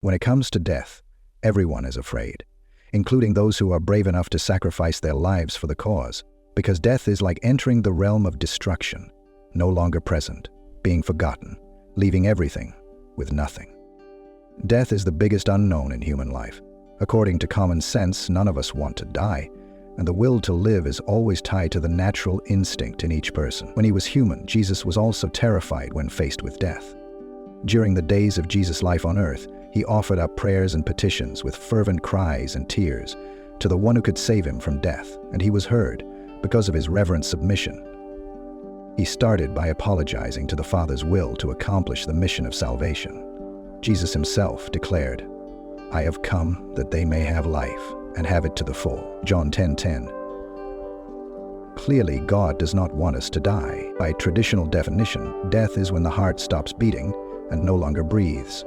When it comes to death, everyone is afraid, including those who are brave enough to sacrifice their lives for the cause, because death is like entering the realm of destruction, no longer present, being forgotten, leaving everything with nothing. Death is the biggest unknown in human life. According to common sense, none of us want to die, and the will to live is always tied to the natural instinct in each person. When he was human, Jesus was also terrified when faced with death. During the days of Jesus' life on earth, he offered up prayers and petitions with fervent cries and tears to the one who could save him from death, and he was heard because of his reverent submission. He started by apologizing to the Father's will to accomplish the mission of salvation. Jesus himself declared, "I have come that they may have life and have it to the full." John 10:10. Clearly, God does not want us to die. By traditional definition, death is when the heart stops beating and no longer breathes,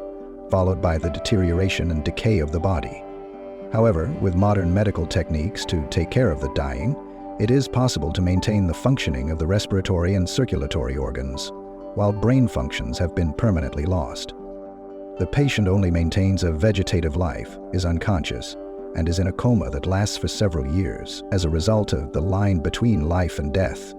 followed by the deterioration and decay of the body. However, with modern medical techniques to take care of the dying, it is possible to maintain the functioning of the respiratory and circulatory organs, while brain functions have been permanently lost. The patient only maintains a vegetative life, is unconscious, and is in a coma that lasts for several years. As a result of the line between life and death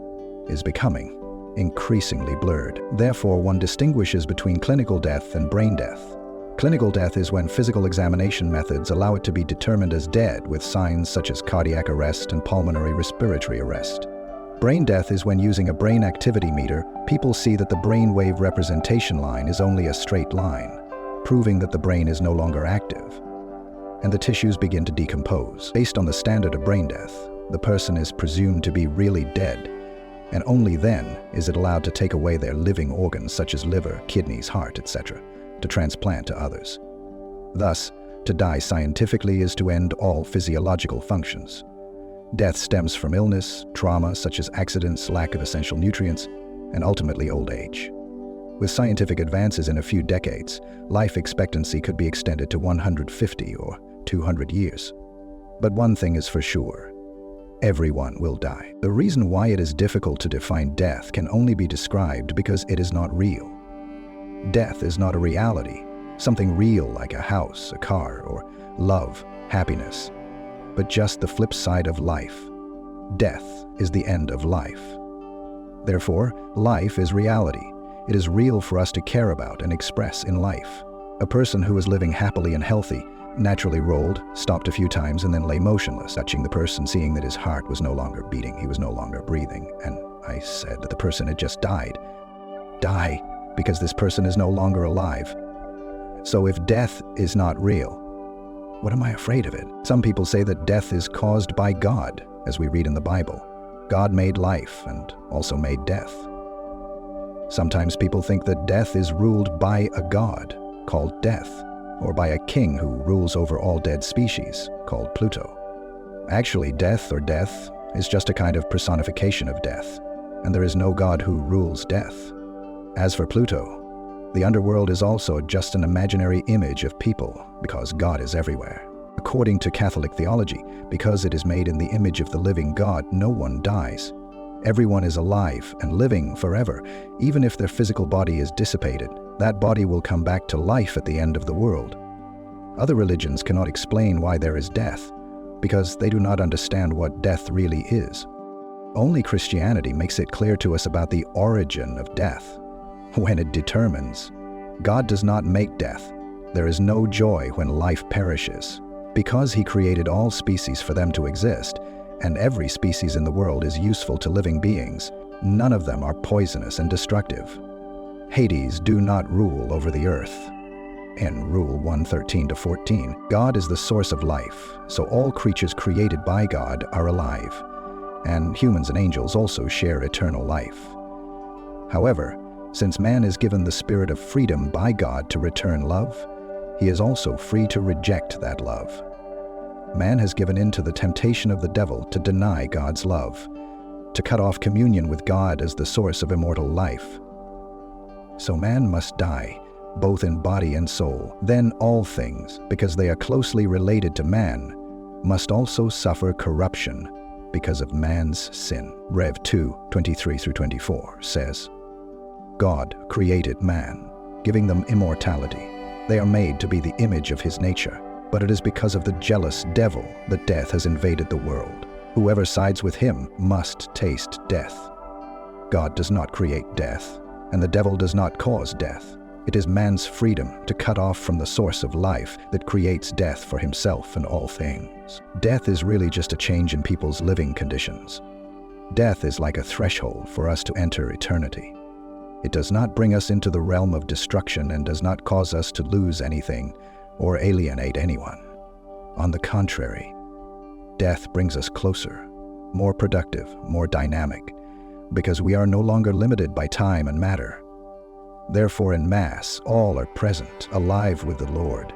is becoming increasingly blurred. Therefore, one distinguishes between clinical death and brain death. Clinical death is when physical examination methods allow it to be determined as dead with signs such as cardiac arrest and pulmonary respiratory arrest. Brain death is when, using a brain activity meter, people see that the brainwave representation line is only a straight line, proving that the brain is no longer active, and the tissues begin to decompose. Based on the standard of brain death, the person is presumed to be really dead, and only then is it allowed to take away their living organs such as liver, kidneys, heart, etc., to transplant to others. Thus, to die scientifically is to end all physiological functions. Death stems from illness, trauma such as accidents, lack of essential nutrients, and ultimately old age. With scientific advances in a few decades, life expectancy could be extended to 150 or 200 years. But one thing is for sure: everyone will die. The reason why it is difficult to define death can only be described because it is not real. Death is not a reality, something real like a house, a car, or love, happiness, but just the flip side of life. Death is the end of life. Therefore, life is reality. It is real for us to care about and express in life. A person who is living happily and healthy naturally rolled, stopped a few times, and then lay motionless, touching the person, seeing that his heart was no longer beating, he was no longer breathing, and I said that the person had just died. Die, because this person is no longer alive. So if death is not real, what am I afraid of it? Some people say that death is caused by God, as we read in the Bible. God made life and also made death. Sometimes people think that death is ruled by a god, called Death, or by a king who rules over all dead species, called Pluto. Actually, death is just a kind of personification of death, and there is no god who rules death. As for Pluto, the underworld is also just an imaginary image of people, because God is everywhere. According to Catholic theology, because it is made in the image of the living God, no one dies. Everyone is alive and living forever. Even if their physical body is dissipated, that body will come back to life at the end of the world. Other religions cannot explain why there is death, because they do not understand what death really is. Only Christianity makes it clear to us about the origin of death, when it determines, God does not make death. There is no joy when life perishes. Because He created all species for them to exist, and every species in the world is useful to living beings, none of them are poisonous and destructive. Hades do not rule over the earth. In Rule 113-14, God is the source of life, so all creatures created by God are alive, and humans and angels also share eternal life. However, since man is given the spirit of freedom by God to return love, he is also free to reject that love. Man has given in to the temptation of the devil to deny God's love, to cut off communion with God as the source of immortal life. So man must die, both in body and soul. Then all things, because they are closely related to man, must also suffer corruption because of man's sin. Rev 2:23-24 says, God created man, giving them immortality, They are made to be the image of his nature. But it is because of the jealous devil that death has invaded the world. Whoever sides with him must taste death. God does not create death, and the devil does not cause death. It is man's freedom to cut off from the source of life that creates death for himself and all things. Death is really just a change in people's living conditions. Death is like a threshold for us to enter eternity. It does not bring us into the realm of destruction and does not cause us to lose anything or alienate anyone. On the contrary, death brings us closer, more productive, more dynamic, because we are no longer limited by time and matter. Therefore, in Mass, all are present, alive with the Lord.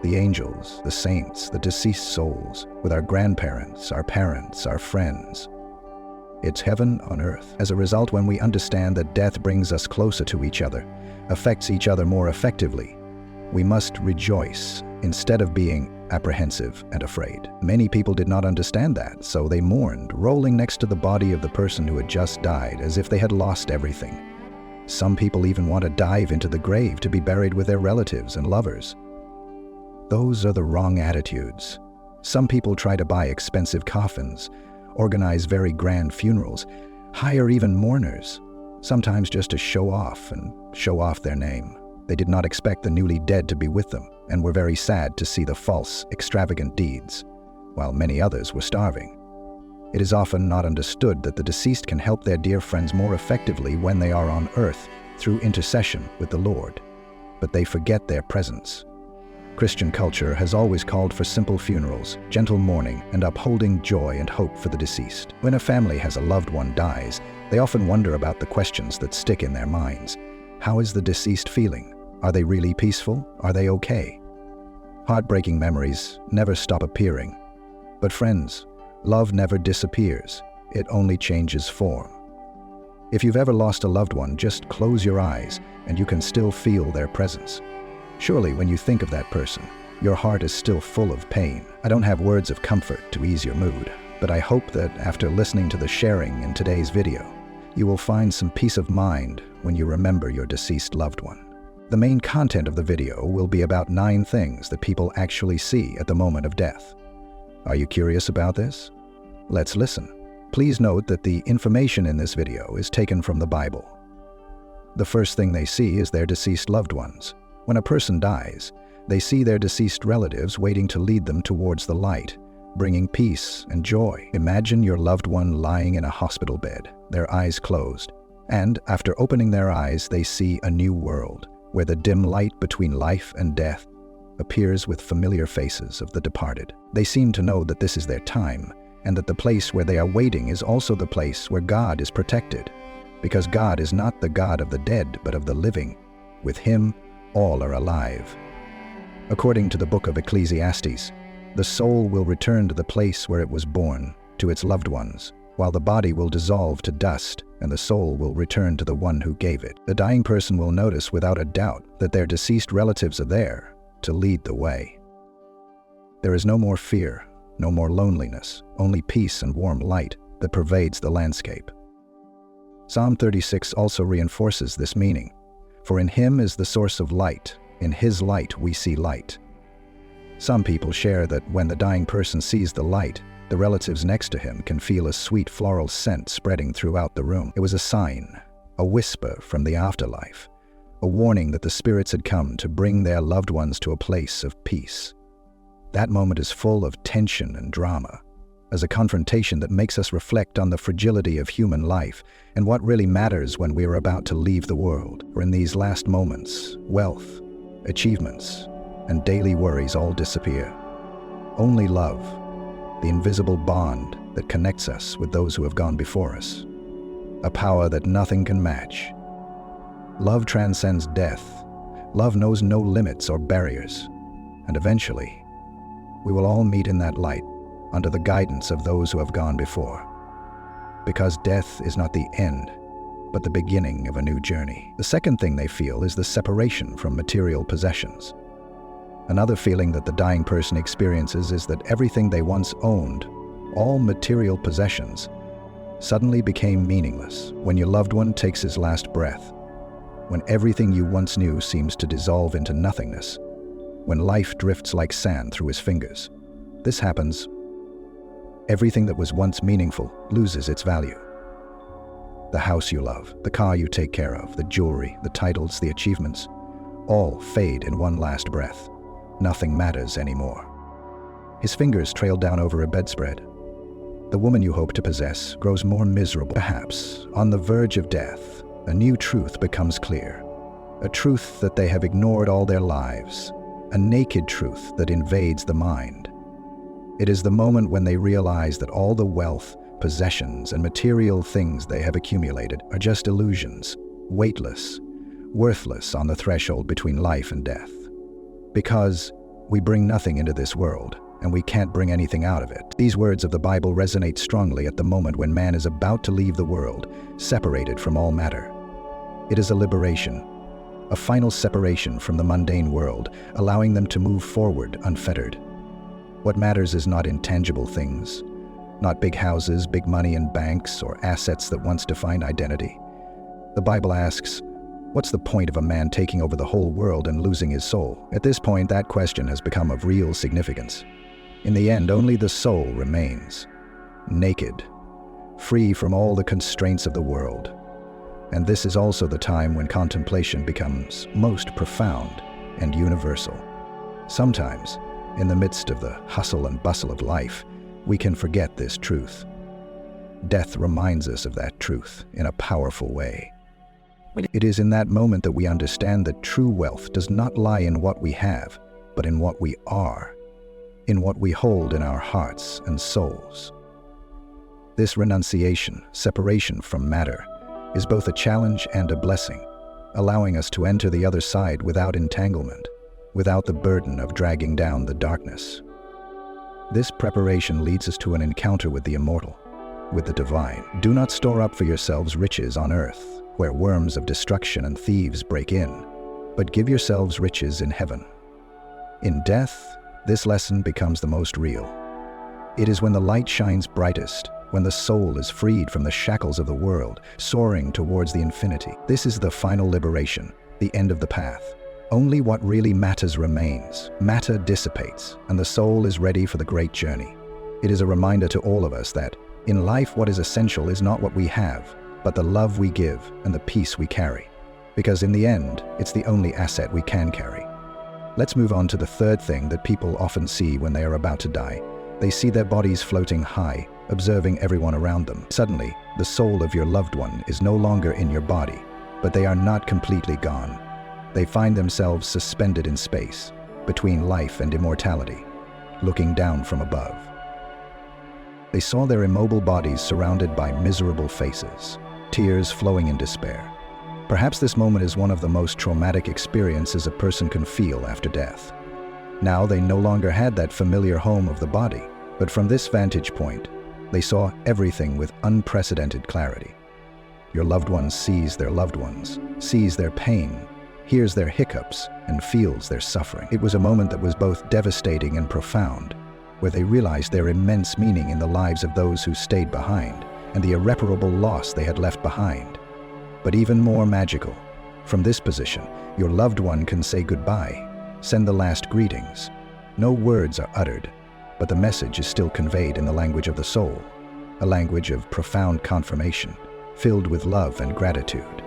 The angels, the saints, the deceased souls, with our grandparents, our parents, our friends. It's heaven on earth. As a result, when we understand that death brings us closer to each other, affects each other more effectively, we must rejoice instead of being apprehensive and afraid. Many people did not understand that, so they mourned, rolling next to the body of the person who had just died as if they had lost everything. Some people even want to dive into the grave to be buried with their relatives and lovers. Those are the wrong attitudes. Some people try to buy expensive coffins, organize very grand funerals, hire even mourners, sometimes just to show off their name. They did not expect the newly dead to be with them and were very sad to see the false, extravagant deeds, while many others were starving. It is often not understood that the deceased can help their dear friends more effectively when they are on earth through intercession with the Lord, but they forget their presence. Christian culture has always called for simple funerals, gentle mourning, and upholding joy and hope for the deceased. When a family has a loved one dies, they often wonder about the questions that stick in their minds. How is the deceased feeling? Are they really peaceful? Are they okay? Heartbreaking memories never stop appearing. But friends, love never disappears. It only changes form. If you've ever lost a loved one, just close your eyes and you can still feel their presence. Surely when you think of that person, your heart is still full of pain. I don't have words of comfort to ease your mood, but I hope that after listening to the sharing in today's video, you will find some peace of mind when you remember your deceased loved one. The main content of the video will be about 9 things that people actually see at the moment of death. Are you curious about this? Let's listen. Please note that the information in this video is taken from the Bible. The first thing they see is their deceased loved ones. When a person dies, they see their deceased relatives waiting to lead them towards the light, bringing peace and joy. Imagine your loved one lying in a hospital bed, their eyes closed, and after opening their eyes, they see a new world, where the dim light between life and death appears with familiar faces of the departed. They seem to know that this is their time, and that the place where they are waiting is also the place where God is protected, because God is not the God of the dead, but of the living. With Him, all are alive. According to the book of Ecclesiastes, the soul will return to the place where it was born, to its loved ones, while the body will dissolve to dust, and the soul will return to the one who gave it. The dying person will notice without a doubt that their deceased relatives are there to lead the way. There is no more fear, no more loneliness, only peace and warm light that pervades the landscape. Psalm 36 also reinforces this meaning. For in Him is the source of light, in His light we see light. Some people share that when the dying person sees the light, the relatives next to him can feel a sweet floral scent spreading throughout the room. It was a sign, a whisper from the afterlife, a warning that the spirits had come to bring their loved ones to a place of peace. That moment is full of tension and drama, as a confrontation that makes us reflect on the fragility of human life and what really matters when we are about to leave the world. For in these last moments, wealth, achievements, and daily worries all disappear. Only love, the invisible bond that connects us with those who have gone before us, a power that nothing can match. Love transcends death. Love knows no limits or barriers, and eventually, we will all meet in that light under the guidance of those who have gone before. Because death is not the end, but the beginning of a new journey. The second thing they feel is the separation from material possessions. Another feeling that the dying person experiences is that everything they once owned, all material possessions, suddenly became meaningless. When your loved one takes his last breath, when everything you once knew seems to dissolve into nothingness, when life drifts like sand through his fingers. This happens, everything that was once meaningful loses its value. The house you love, the car you take care of, the jewelry, the titles, the achievements, all fade in one last breath. Nothing matters anymore. His fingers trail down over a bedspread. The woman you hope to possess grows more miserable. Perhaps, on the verge of death, a new truth becomes clear. A truth that they have ignored all their lives. A naked truth that invades the mind. It is the moment when they realize that all the wealth, possessions, and material things they have accumulated are just illusions, weightless, worthless on the threshold between life and death. Because we bring nothing into this world, and we can't bring anything out of it. These words of the Bible resonate strongly at the moment when man is about to leave the world, separated from all matter. It is a liberation, a final separation from the mundane world, allowing them to move forward unfettered. What matters is not intangible things, not big houses, big money in banks, or assets that once defined identity. The Bible asks, what's the point of a man taking over the whole world and losing his soul? At this point, that question has become of real significance. In the end, only the soul remains, naked, free from all the constraints of the world. And this is also the time when contemplation becomes most profound and universal. Sometimes, in the midst of the hustle and bustle of life, we can forget this truth. Death reminds us of that truth in a powerful way. It is in that moment that we understand that true wealth does not lie in what we have, but in what we are, in what we hold in our hearts and souls. This renunciation, separation from matter, is both a challenge and a blessing, allowing us to enter the other side without entanglement, without the burden of dragging down the darkness. This preparation leads us to an encounter with the immortal, with the divine. Do not store up for yourselves riches on earth, where worms of destruction and thieves break in, but give yourselves riches in heaven. In death, this lesson becomes the most real. It is when the light shines brightest, when the soul is freed from the shackles of the world, soaring towards the infinity. This is the final liberation, the end of the path. Only what really matters remains. Matter dissipates, and the soul is ready for the great journey. It is a reminder to all of us that, in life, what is essential is not what we have, but the love we give and the peace we carry. Because in the end, it's the only asset we can carry. Let's move on to the third thing that people often see when they are about to die. They see their bodies floating high, observing everyone around them. Suddenly, the soul of your loved one is no longer in your body, but they are not completely gone. They find themselves suspended in space, between life and immortality, looking down from above. They saw their immobile bodies surrounded by miserable faces, tears flowing in despair. Perhaps this moment is one of the most traumatic experiences a person can feel after death. Now they no longer had that familiar home of the body, but from this vantage point, they saw everything with unprecedented clarity. Your loved one sees their loved ones, sees their pain, hears their hiccups, and feels their suffering. It was a moment that was both devastating and profound, where they realized their immense meaning in the lives of those who stayed behind, and the irreparable loss they had left behind. But even more magical, from this position, your loved one can say goodbye, send the last greetings. No words are uttered, but the message is still conveyed in the language of the soul, a language of profound confirmation, filled with love and gratitude.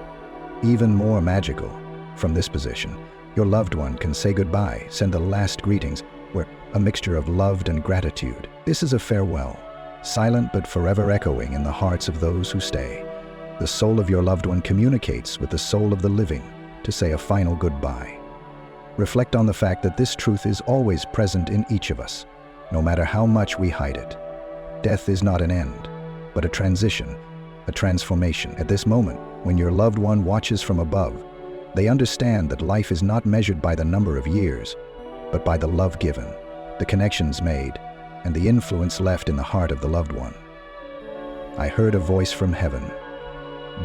Even more magical, from this position, your loved one can say goodbye, send the last greetings, where a mixture of love and gratitude. This is a farewell, silent but forever echoing in the hearts of those who stay. The soul of your loved one communicates with the soul of the living to say a final goodbye. Reflect on the fact that this truth is always present in each of us, no matter how much we hide it. Death is not an end, but a transition, a transformation. At this moment, when your loved one watches from above, they understand that life is not measured by the number of years, but by the love given, the connections made, and the influence left in the heart of the loved one. I heard a voice from heaven.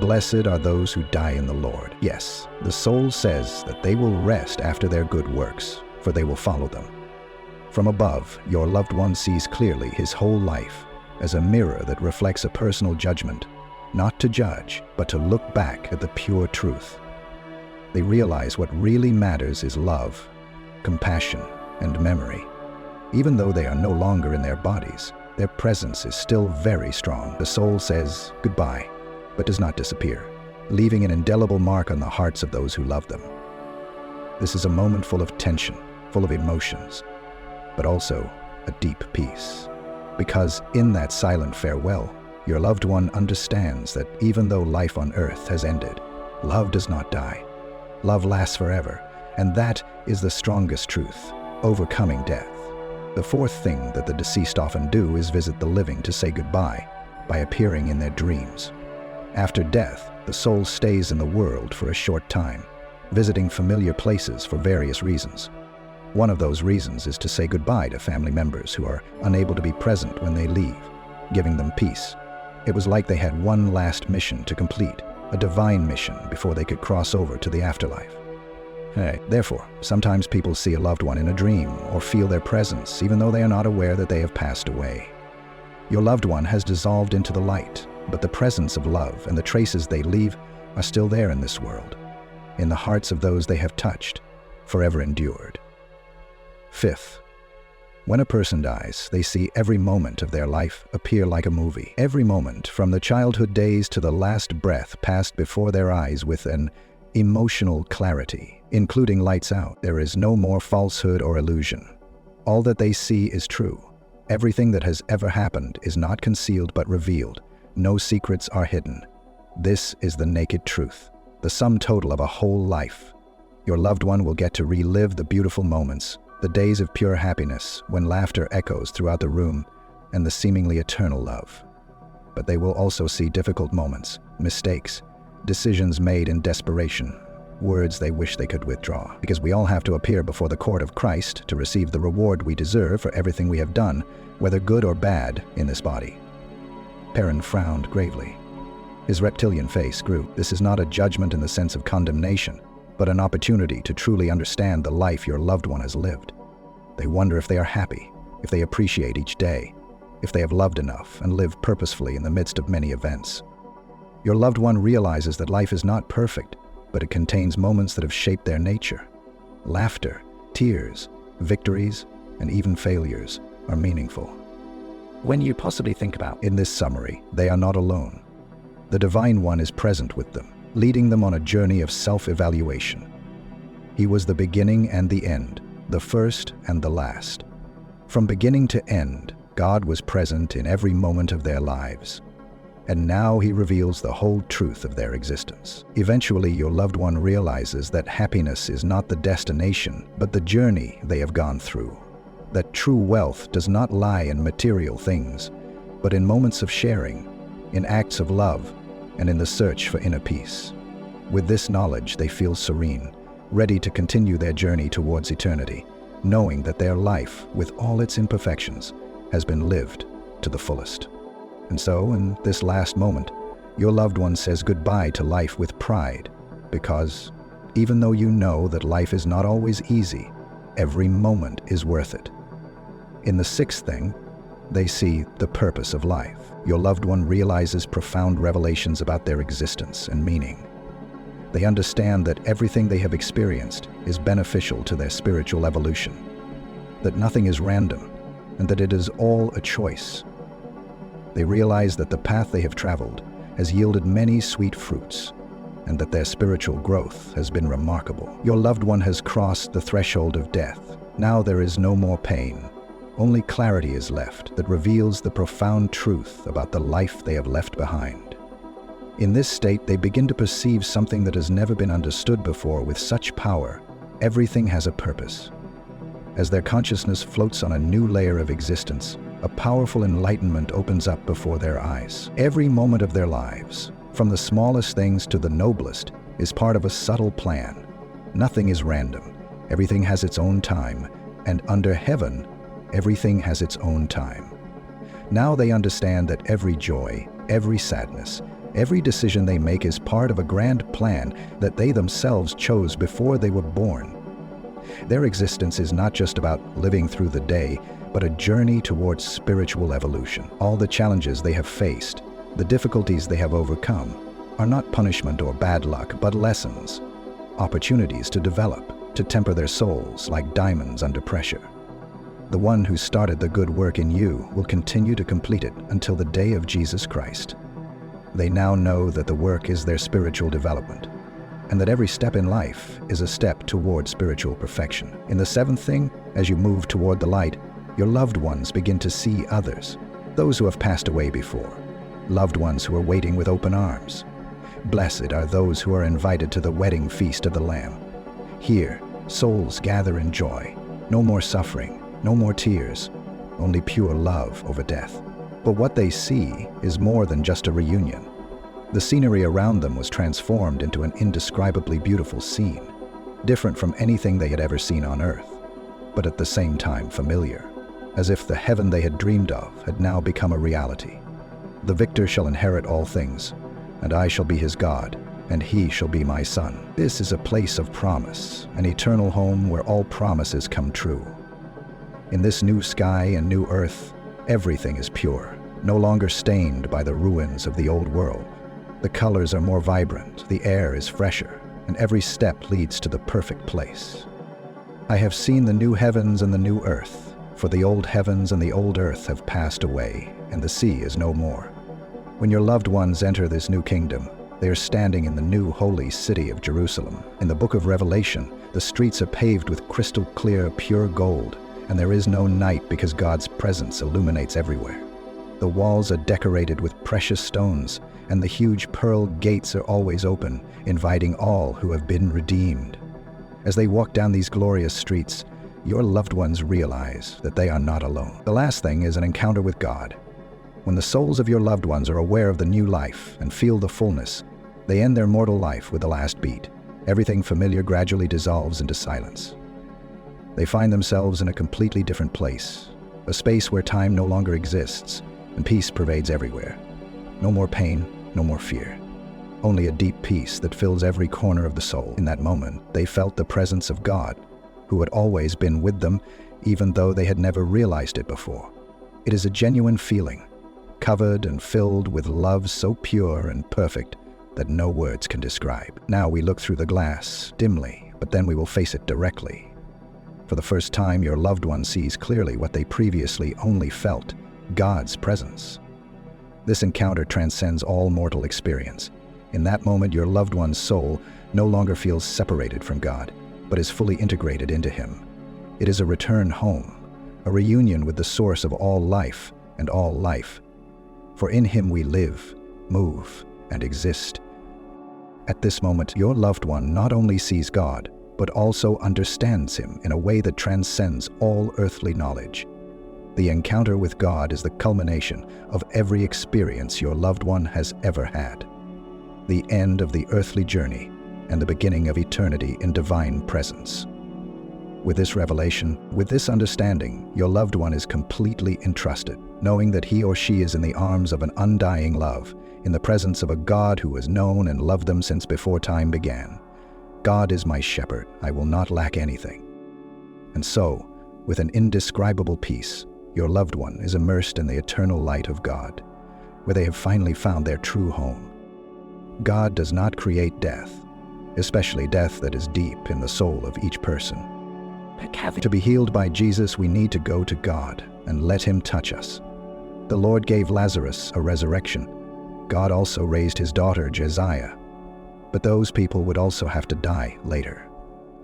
Blessed are those who die in the Lord. Yes, the soul says that they will rest after their good works, for they will follow them. From above, your loved one sees clearly his whole life as a mirror that reflects a personal judgment, not to judge, but to look back at the pure truth. They realize what really matters is love, compassion, and memory. Even though they are no longer in their bodies, their presence is still very strong. The soul says goodbye, but does not disappear, leaving an indelible mark on the hearts of those who love them. This is a moment full of tension, full of emotions, but also a deep peace. Because in that silent farewell, your loved one understands that even though life on earth has ended, love does not die. Love lasts forever, and that is the strongest truth, overcoming death. The fourth thing that the deceased often do is visit the living to say goodbye by appearing in their dreams. After death, the soul stays in the world for a short time, visiting familiar places for various reasons. One of those reasons is to say goodbye to family members who are unable to be present when they leave, giving them peace. It was like they had one last mission to complete, a divine mission before they could cross over to the afterlife. Therefore, sometimes people see a loved one in a dream or feel their presence even though they are not aware that they have passed away. Your loved one has dissolved into the light, but the presence of love and the traces they leave are still there in this world, in the hearts of those they have touched, forever endured. Fifth, when a person dies, they see every moment of their life appear like a movie. Every moment, from the childhood days to the last breath, passed before their eyes with an emotional clarity, including lights out. There is no more falsehood or illusion. All that they see is true. Everything that has ever happened is not concealed but revealed. No secrets are hidden. This is the naked truth, the sum total of a whole life. Your loved one will get to relive the beautiful moments, the days of pure happiness when laughter echoes throughout the room, and the seemingly eternal love. But they will also see difficult moments, mistakes, decisions made in desperation, words they wish they could withdraw. Because we all have to appear before the court of Christ to receive the reward we deserve for everything we have done, whether good or bad, in this body. Perrin frowned gravely. His reptilian face grew. This is not a judgment in the sense of condemnation, but an opportunity to truly understand the life your loved one has lived. They wonder if they are happy, if they appreciate each day, if they have loved enough and lived purposefully in the midst of many events. Your loved one realizes that life is not perfect, but it contains moments that have shaped their nature. Laughter, tears, victories, and even failures are meaningful. When you possibly think about, in this summary, they are not alone. The Divine One is present with them, leading them on a journey of self-evaluation. He was the beginning and the end, the first and the last. From beginning to end, God was present in every moment of their lives. And now He reveals the whole truth of their existence. Eventually, your loved one realizes that happiness is not the destination, but the journey they have gone through. That true wealth does not lie in material things, but in moments of sharing, in acts of love, and in the search for inner peace. With this knowledge, they feel serene, ready to continue their journey towards eternity, knowing that their life, with all its imperfections, has been lived to the fullest. And so, in this last moment, your loved one says goodbye to life with pride, because even though you know that life is not always easy, every moment is worth it. In the sixth thing, they see the purpose of life. Your loved one realizes profound revelations about their existence and meaning. They understand that everything they have experienced is beneficial to their spiritual evolution, that nothing is random, and that it is all a choice. They realize that the path they have traveled has yielded many sweet fruits, and that their spiritual growth has been remarkable. Your loved one has crossed the threshold of death. Now there is no more pain. Only clarity is left that reveals the profound truth about the life they have left behind. In this state, they begin to perceive something that has never been understood before with such power. Everything has a purpose. As their consciousness floats on a new layer of existence, a powerful enlightenment opens up before their eyes. Every moment of their lives, from the smallest things to the noblest, is part of a subtle plan. Nothing is random. Everything has its own time, and under heaven, everything has its own time. Now they understand that every joy, every sadness, every decision they make is part of a grand plan that they themselves chose before they were born. Their existence is not just about living through the day, but a journey towards spiritual evolution. All the challenges they have faced, the difficulties they have overcome, are not punishment or bad luck, but lessons. opportunities to develop, to temper their souls like diamonds under pressure. The one who started the good work in you will continue to complete it until the day of Jesus Christ. They now know that the work is their spiritual development, and that every step in life is a step toward spiritual perfection. In the seventh thing, as you move toward the light, your loved ones begin to see others, those who have passed away before, loved ones who are waiting with open arms. Blessed are those who are invited to the wedding feast of the Lamb. Here, souls gather in joy. No more suffering, no more tears, only pure love over death. But what they see is more than just a reunion. The scenery around them was transformed into an indescribably beautiful scene, different from anything they had ever seen on earth, but at the same time familiar, as if the heaven they had dreamed of had now become a reality. The victor shall inherit all things, and I shall be his God, and he shall be my son. This is a place of promise, an eternal home where all promises come true. In this new sky and new earth, everything is pure, no longer stained by the ruins of the old world. The colors are more vibrant, the air is fresher, and every step leads to the perfect place. I have seen the new heavens and the new earth, for the old heavens and the old earth have passed away, and the sea is no more. When your loved ones enter this new kingdom, they are standing in the new holy city of Jerusalem. In the book of Revelation, the streets are paved with crystal clear, pure gold, and there is no night because God's presence illuminates everywhere. The walls are decorated with precious stones, and the huge pearl gates are always open, inviting all who have been redeemed. As they walk down these glorious streets, your loved ones realize that they are not alone. The last thing is an encounter with God. When the souls of your loved ones are aware of the new life and feel the fullness, they end their mortal life with the last beat. Everything familiar gradually dissolves into silence. They find themselves in a completely different place, a space where time no longer exists, and peace pervades everywhere. No more pain, no more fear. Only a deep peace that fills every corner of the soul. In that moment, they felt the presence of God, who had always been with them, even though they had never realized it before. It is a genuine feeling, covered and filled with love so pure and perfect that no words can describe. Now we look through the glass, dimly, but then we will face it directly. For the first time, your loved one sees clearly what they previously only felt, God's presence. This encounter transcends all mortal experience. In that moment, your loved one's soul no longer feels separated from God, but is fully integrated into Him. It is a return home, a reunion with the source of all life and all life. For in Him we live, move, and exist. At this moment, your loved one not only sees God, but also understands Him in a way that transcends all earthly knowledge. The encounter with God is the culmination of every experience your loved one has ever had, the end of the earthly journey and the beginning of eternity in divine presence. With this revelation, with this understanding, your loved one is completely entrusted, knowing that he or she is in the arms of an undying love, in the presence of a God who has known and loved them since before time began. God is my shepherd, I will not lack anything. And so, with an indescribable peace, your loved one is immersed in the eternal light of God, where they have finally found their true home. God does not create death, especially death that is deep in the soul of each person. To be healed by Jesus, we need to go to God and let Him touch us. The Lord gave Lazarus a resurrection. God also raised his daughter Josiah. But those people would also have to die later.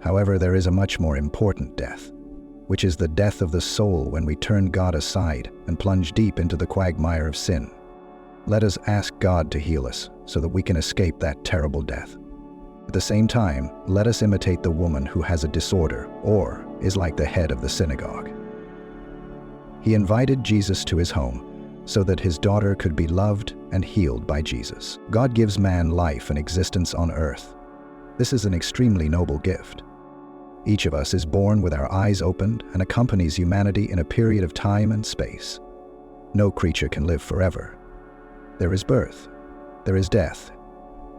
However, there is a much more important death, which is the death of the soul when we turn God aside and plunge deep into the quagmire of sin. Let us ask God to heal us so that we can escape that terrible death. At the same time, let us imitate the woman who has a disorder or is like the head of the synagogue. He invited Jesus to his home so that his daughter could be loved and healed by Jesus. God gives man life and existence on earth. This is an extremely noble gift. Each of us is born with our eyes opened and accompanies humanity in a period of time and space. No creature can live forever. There is birth. There is death.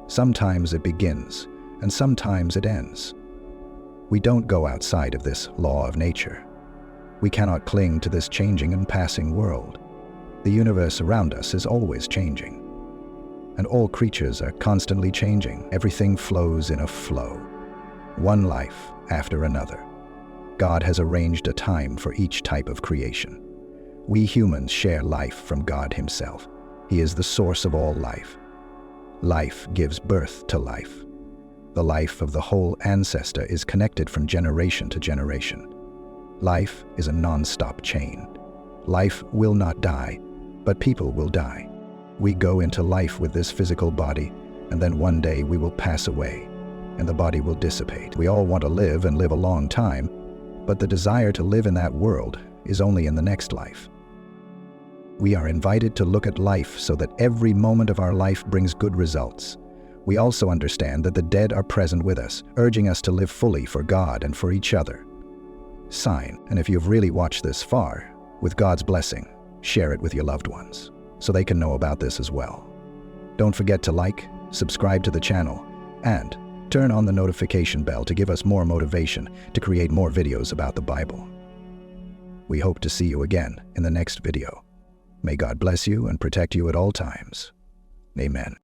Sometimes it begins, and sometimes it ends. We don't go outside of this law of nature. We cannot cling to this changing and passing world. The universe around us is always changing. And all creatures are constantly changing. Everything flows in a flow. one life after another. God has arranged a time for each type of creation. We humans share life from God Himself. He is the source of all life. Life gives birth to life. The life of the whole ancestor is connected from generation to generation. Life is a non-stop chain. Life will not die, but people will die. We go into life with this physical body, and then one day we will pass away, and the body will dissipate. We all want to live and live a long time, but the desire to live in that world is only in the next life. We are invited to look at life so that every moment of our life brings good results. We also understand that the dead are present with us, urging us to live fully for God and for each other. Sign, and if you've really watched this far, with God's blessing, share it with your loved ones, so they can know about this as well. Don't forget to like, subscribe to the channel, and turn on the notification bell to give us more motivation to create more videos about the Bible. We hope to see you again in the next video. May God bless you and protect you at all times. Amen.